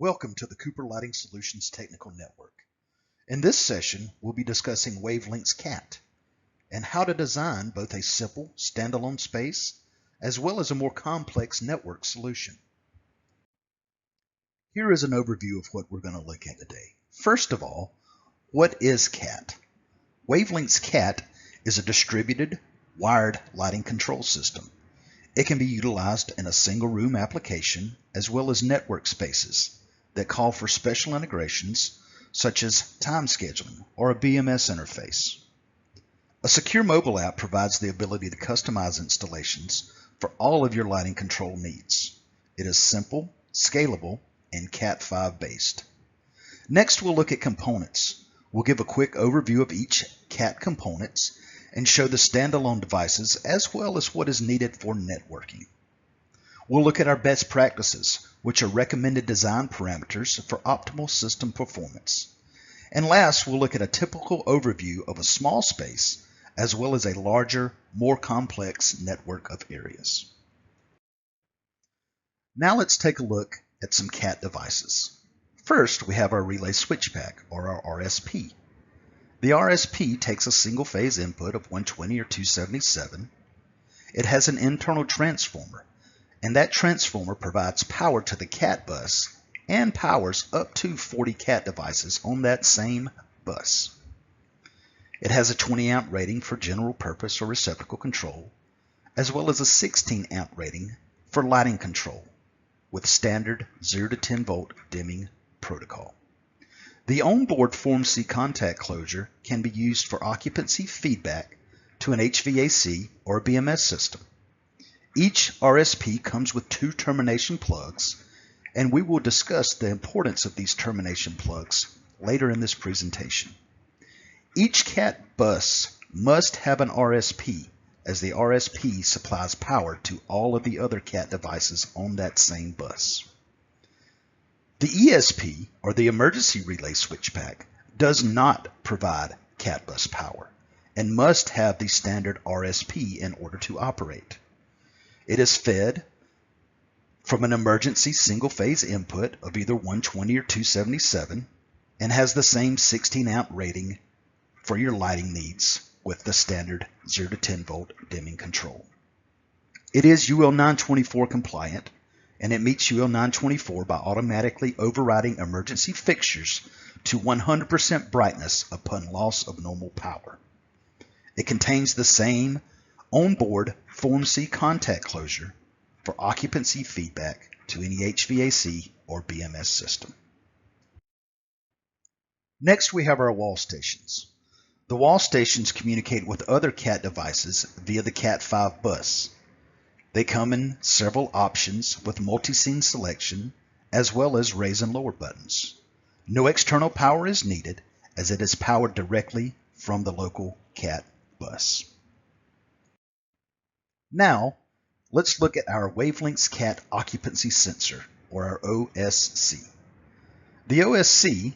Welcome to the Cooper Lighting Solutions Technical Network. In this session, we'll be discussing WaveLinx CAT and how to design both a simple standalone space as well as a more complex network solution. Here is an overview of what we're going to look at today. First of all, what is CAT? WaveLinx CAT is a distributed wired lighting control system. It can be utilized in a single room application as well as network spaces that call for special integrations such as time scheduling or a BMS interface. A secure mobile app provides the ability to customize installations for all of your lighting control needs. It is simple, scalable, and Cat5 based. Next, we'll look at components. We'll give a quick overview of each CAT components and show the standalone devices as well as what is needed for networking. We'll look at our best practices, which are recommended design parameters for optimal system performance. And last, we'll look at a typical overview of a small space as well as a larger, more complex network of areas. Now let's take a look at some CAT devices. First, we have our relay switch pack, or our RSP. The RSP takes a single-phase input of 120 or 277. It has an internal transformer, and that transformer provides power to the CAT bus and powers up to 40 CAT devices on that same bus. It has a 20 amp rating for general purpose or receptacle control, as well as a 16 amp rating for lighting control with standard 0 to 10 volt dimming protocol. The onboard Form C contact closure can be used for occupancy feedback to an HVAC or a BMS system. Each RSP comes with 2 termination plugs, and we will discuss the importance of these termination plugs later in this presentation. Each CAT bus must have an RSP, as the RSP supplies power to all of the other CAT devices on that same bus. The ESP, or the emergency relay switch pack, does not provide CAT bus power and must have the standard RSP in order to operate. It is fed from an emergency single-phase input of either 120 or 277 and has the same 16 amp rating for your lighting needs with the standard 0 to 10 volt dimming control. It is UL 924 compliant, and it meets UL 924 by automatically overriding emergency fixtures to 100% brightness upon loss of normal power. It contains the same onboard Form C contact closure for occupancy feedback to any HVAC or BMS system. Next, we have our wall stations. The wall stations communicate with other CAT devices via the Cat5 bus. They come in several options with multi-scene selection as well as raise and lower buttons. No external power is needed as it is powered directly from the local CAT bus. Now, let's look at our WaveLinx CAT occupancy sensor, or our OSC. The OSC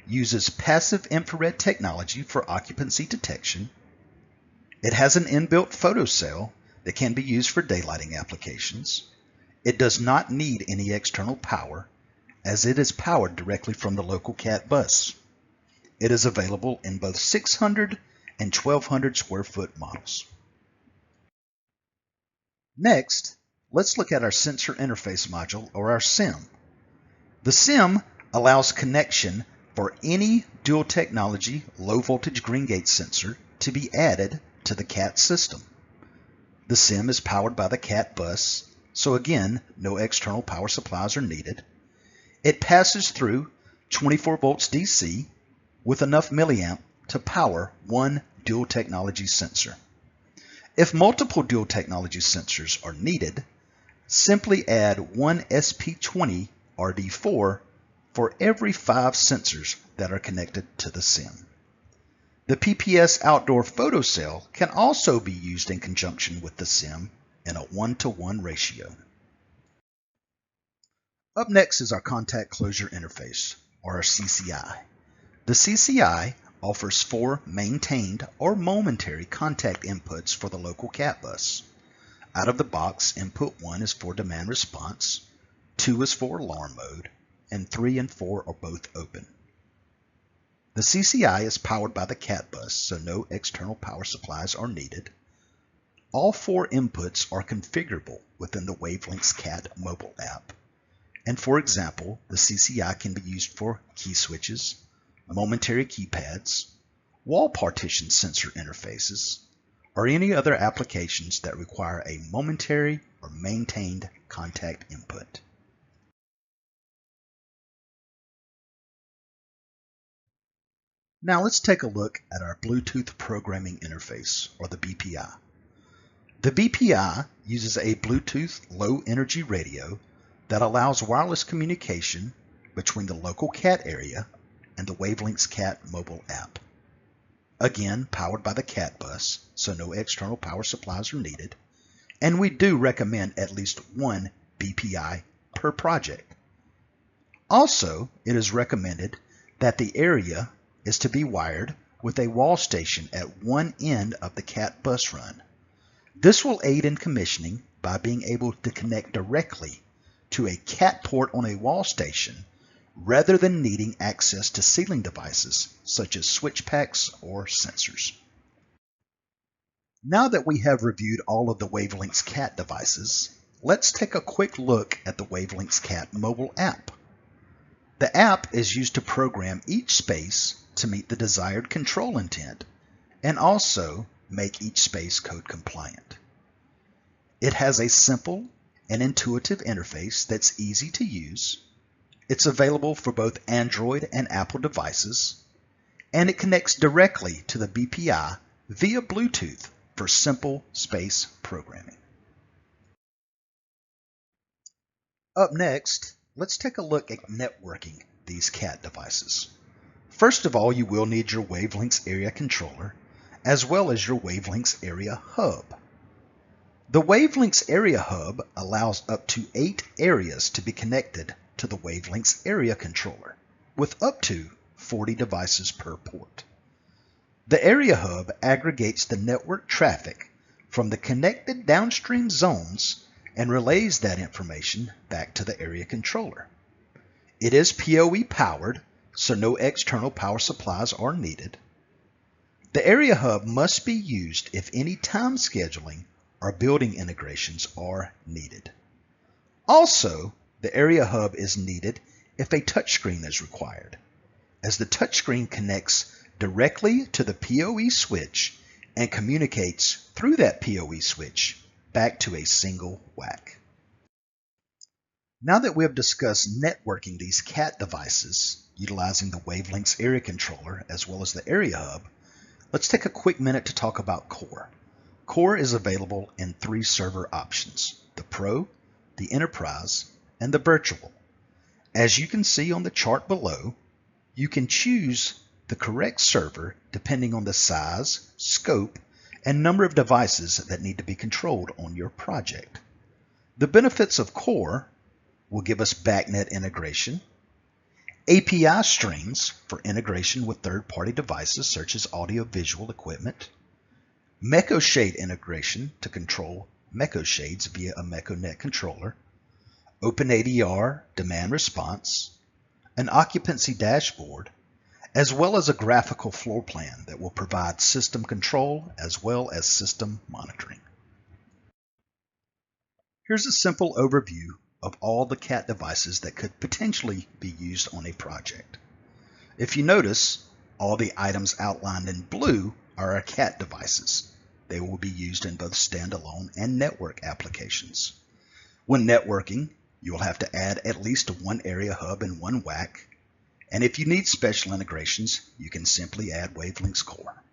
uses passive infrared technology for occupancy detection. It has an inbuilt photocell that can be used for daylighting applications. It does not need any external power as it is powered directly from the local CAT bus. It is available in both 600 and 1200 square foot models. Next, let's look at our sensor interface module, or our SIM. The SIM allows connection for any dual technology low voltage green gate sensor to be added to the CAT system. The SIM is powered by the CAT bus, so again, no external power supplies are needed. It passes through 24 volts DC with enough milliamp to power one dual technology sensor. If multiple dual technology sensors are needed, simply add one SP20 RD4 for every 5 sensors that are connected to the SIM. The PPS outdoor photocell can also be used in conjunction with the SIM in a 1-to-1 ratio. Up next is our contact closure interface, or our CCI. The CCI offers 4 maintained or momentary contact inputs for the local CAT bus. Out of the box, input 1 is for demand response, 2 is for alarm mode, and 3 and 4 are both open. The CCI is powered by the CAT bus, so no external power supplies are needed. All 4 inputs are configurable within the WaveLinx CAT mobile app. And for example, the CCI can be used for key switches, momentary keypads, wall partition sensor interfaces, or any other applications that require a momentary or maintained contact input. Now let's take a look at our Bluetooth Programming Interface, or the BPI. The BPI uses a Bluetooth Low Energy radio that allows wireless communication between the local CAT area and the WaveLinx CAT mobile app. Again, powered by the CAT bus, so no external power supplies are needed, and we do recommend at least one BPI per project. Also, it is recommended that the area is to be wired with a wall station at one end of the CAT bus run. This will aid in commissioning by being able to connect directly to a CAT port on a wall station rather than needing access to ceiling devices such as switch packs or sensors. Now that we have reviewed all of the WaveLinx CAT devices, let's take a quick look at the WaveLinx CAT mobile app. The app is used to program each space to meet the desired control intent and also make each space code compliant. It has a simple and intuitive interface that's easy to use. It's available for both Android and Apple devices, and it connects directly to the BPI via Bluetooth for simple space programming. Up next, let's take a look at networking these CAT devices. First of all, you will need your WaveLinx area controller, as well as your WaveLinx area hub. The WaveLinx area hub allows up to 8 areas to be connected to the WaveLinx area controller, with up to 40 devices per port. The area hub aggregates the network traffic from the connected downstream zones and relays that information back to the area controller. It is PoE powered, so no external power supplies are needed. The area hub must be used if any time scheduling or building integrations are needed. Also, the area hub is needed if a touchscreen is required, as the touchscreen connects directly to the PoE switch and communicates through that PoE switch back to a single WAC. Now that we have discussed networking these CAT devices utilizing the WaveLinx area controller as well as the area hub, let's take a quick minute to talk about Core. Core is available in 3 server options: the Pro, the Enterprise, and the Virtual. As you can see on the chart below, you can choose the correct server depending on the size, scope, and number of devices that need to be controlled on your project. The benefits of Core will give us BACnet integration, API streams for integration with third-party devices such as audio-visual equipment, Meco Shade integration to control Meco Shades via a MecoNet controller, OpenADR demand response, an occupancy dashboard, as well as a graphical floor plan that will provide system control as well as system monitoring. Here's a simple overview of all the CAT devices that could potentially be used on a project. If you notice, all the items outlined in blue are our CAT devices. They will be used in both standalone and network applications. When networking, you will have to add at least one area hub and one WAC, and if you need special integrations, you can simply add WaveLinx Core.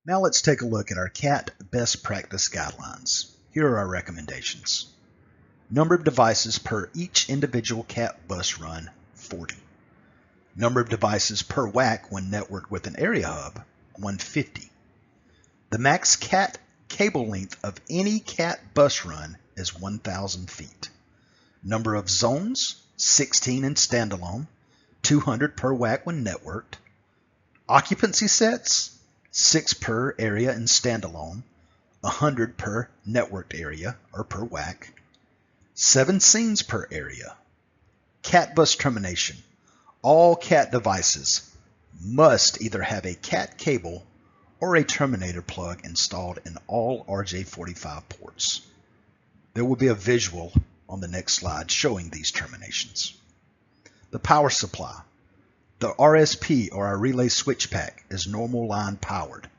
Now let's take a look at our CAT best practice guidelines. Here are our recommendations. Number of devices per each individual CAT bus run, 40. Number of devices per WAC when networked with an area hub, 150. The max CAT cable length of any CAT bus run is 1,000 feet. Number of zones, 16 in standalone, 200 per WAC when networked. Occupancy sets, 6 per area in standalone, 100 per networked area or per WAC. 7 scenes per area. CAT bus termination. All CAT devices must either have a CAT cable or a terminator plug installed in all RJ45 ports. There will be a visual on the next slide showing these terminations. The power supply. The RSP, or our relay switch pack, is normal line powered.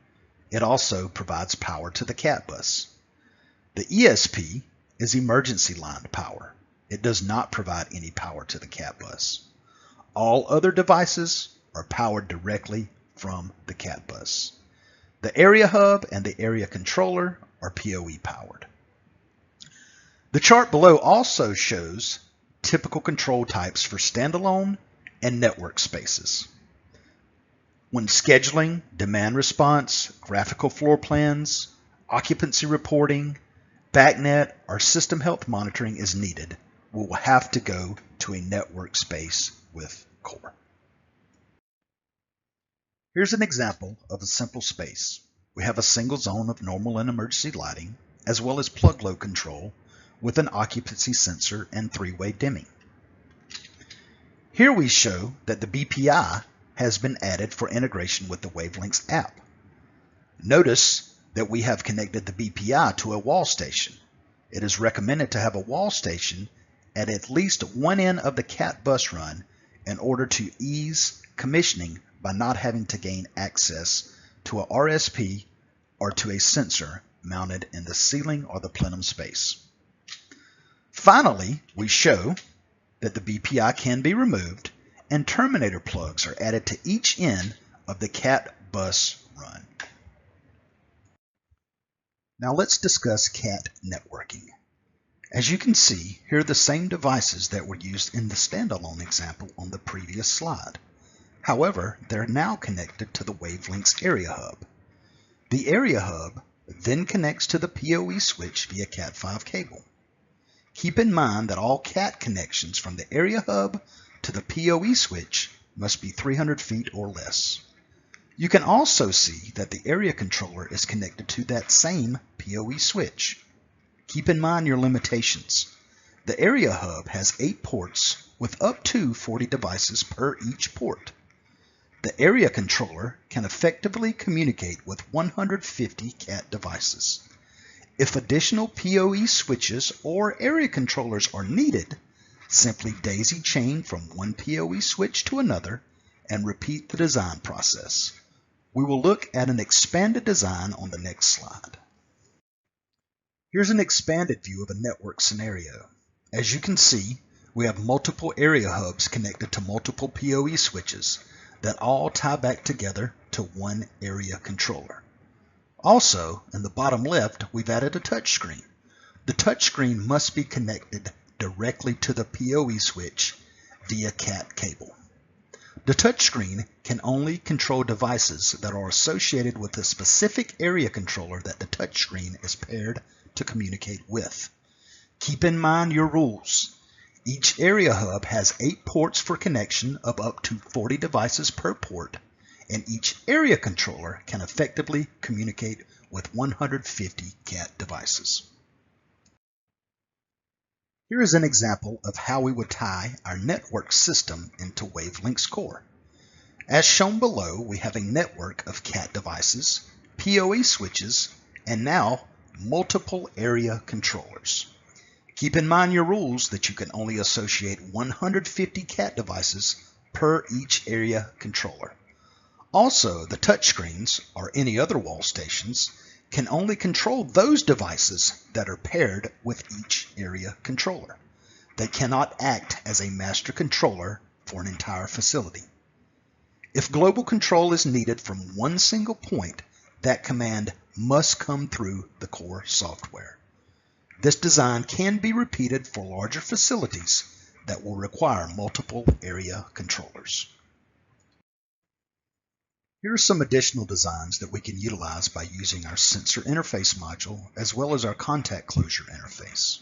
It also provides power to the CAT bus. The ESP is emergency line power. It does not provide any power to the CAT bus. All other devices are powered directly from the CAT bus. The area hub and the area controller are PoE powered. The chart below also shows typical control types for standalone and network spaces. When scheduling, demand response, graphical floor plans, occupancy reporting, BACnet, or system health monitoring is needed, we will have to go to a network space with core. Here's an example of a simple space. We have a single zone of normal and emergency lighting, as well as plug load control with an occupancy sensor and 3-way dimming. Here we show that the BPI has been added for integration with the WaveLinx app. Notice that we have connected the BPI to a wall station. It is recommended to have a wall station at least one end of the CAT bus run in order to ease commissioning by not having to gain access to a RSP or to a sensor mounted in the ceiling or the plenum space. Finally, we show that the BPI can be removed and terminator plugs are added to each end of the CAT bus run. Now let's discuss CAT networking. As you can see, here are the same devices that were used in the standalone example on the previous slide. However, they're now connected to the WaveLinx area hub. The area hub then connects to the PoE switch via Cat5 cable. Keep in mind that all CAT connections from the area hub to the PoE switch must be 300 feet or less. You can also see that the area controller is connected to that same PoE switch. Keep in mind your limitations. The area hub has 8 ports with up to 40 devices per each port. The area controller can effectively communicate with 150 CAT devices. If additional PoE switches or area controllers are needed, simply daisy chain from one PoE switch to another and repeat the design process. We will look at an expanded design on the next slide. Here's an expanded view of a network scenario. As you can see, we have multiple area hubs connected to multiple PoE switches that all tie back together to one area controller. Also, in the bottom left, we've added a touchscreen. The touchscreen must be connected directly to the PoE switch via CAT cable. The touchscreen can only control devices that are associated with the specific area controller that the touchscreen is paired to communicate with. Keep in mind your rules. Each area hub has 8 ports for connection of up to 40 devices per port, and each area controller can effectively communicate with 150 CAT devices. Here is an example of how we would tie our network system into WaveLinx Core. As shown below, we have a network of CAT devices, PoE switches, and now multiple area controllers. Keep in mind your rules that you can only associate 150 CAT devices per each area controller. Also, the touchscreens, or any other wall stations, can only control those devices that are paired with each area controller. They cannot act as a master controller for an entire facility. If global control is needed from one single point, that command must come through the core software. This design can be repeated for larger facilities that will require multiple area controllers. Here are some additional designs that we can utilize by using our sensor interface module as well as our contact closure interface.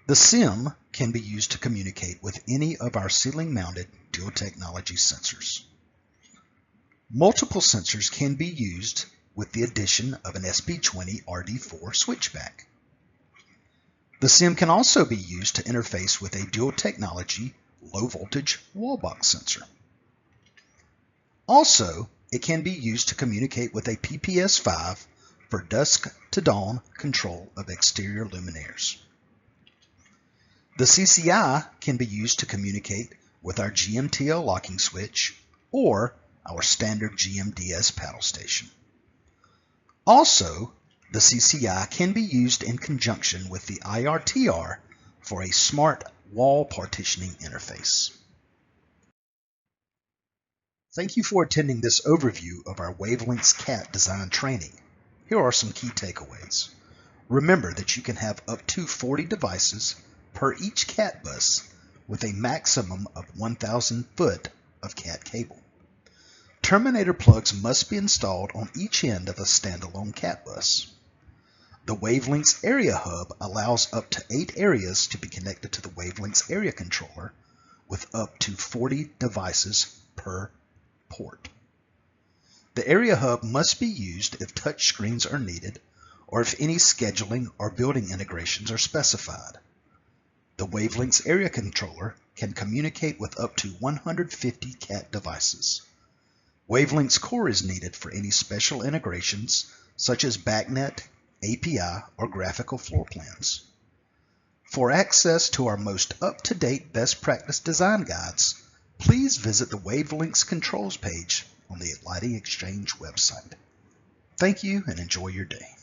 The SIM can be used to communicate with any of our ceiling-mounted dual technology sensors. Multiple sensors can be used with the addition of an SP20 RD4 switchback. The SIM can also be used to interface with a dual technology low voltage wall box sensor. Also, it can be used to communicate with a PPS5 for dusk to dawn control of exterior luminaires. The CCI can be used to communicate with our GMTL locking switch or our standard GMDS paddle station. Also, the CCI can be used in conjunction with the IRTR for a smart wall partitioning interface. Thank you for attending this overview of our WaveLinx CAT design training. Here are some key takeaways. Remember that you can have up to 40 devices per each CAT bus with a maximum of 1,000 foot of CAT cable. Terminator plugs must be installed on each end of a standalone CAT bus. The WaveLinx Area Hub allows up to 8 areas to be connected to the WaveLinx Area Controller with up to 40 devices per port. The Area Hub must be used if touch screens are needed or if any scheduling or building integrations are specified. The WaveLinx Area Controller can communicate with up to 150 CAT devices. WaveLinx Core is needed for any special integrations such as BACnet, API, or graphical floor plans. For access to our most up-to-date best practice design guides, please visit the WaveLinx controls page on the Lighting Exchange website. Thank you and enjoy your day.